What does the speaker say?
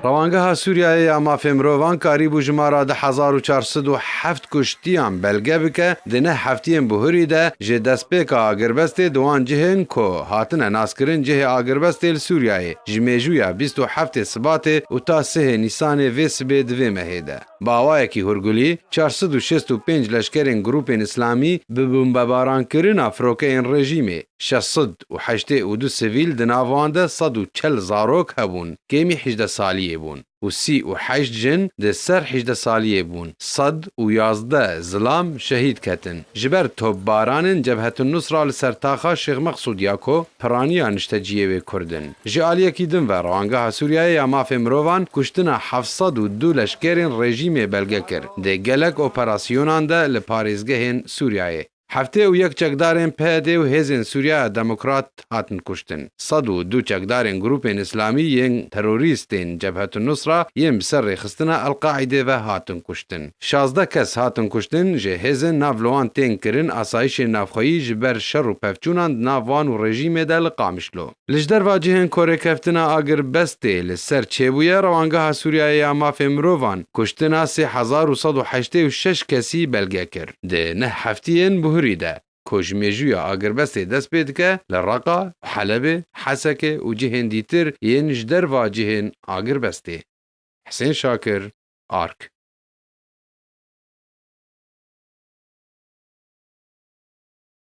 روانگها سوریای یا مافی مروان کاری بو جمارا 1407 کشتیان بلگه بکه دنه هفتیم بهوری ده جه دسپیکا آگربست دوان جهن کو هاتن ناسکرین جه آگربست سوریای جمیجویا 27 سبات و تا 3 نیسان ویس به دوی مهیده. باوای کی هرگولی 465 لشکرین گروپین اسلامی به بمباران کرن افروکه این رژیمه 682 سویل دناوانده 140 زاروک هبون کمی 18 سالیه بون و 38 جن ده سر 18 سالیه بون 111 زلام شهید کتن جبر توب بارانن جبهت النصره لسرتاخا شیخ مقصود یاکو پرانی انشتجیه و کردن جالیه کی دن و روانگاه سوریای یا مافی مروان کشتنا 702 لشکرین رژیم بلگه کر ده گلک اپراسیونان ده لپاریزگهین سوریای هفته و یک چکدارین پیاده و هزین سوریا دموکرات هاتن کشتن 102 چکدارین گروپین اسلامی ین تروریستین جبهت النصره ین بسر خستنا القاعده و هاتن کشتن 16 کس هاتن کشتن جه هزین نافلوان تین کرن آسایش نافخویی جبر شر و پفچونان نافوان و رژیم دل قامشلو لجدر واجهن کوره کفتنا آگر بسته لسر چیبویا روانگاه سوریای مافی مروان کشتنا 3186 کسی بلگه کر ده نه هفتین بهوری ده کجمیجویا آگربست دست بید که لرقا حلب حسکه و جهن دیتر ینجدر واجهن آگربسته حسین شاکر آرک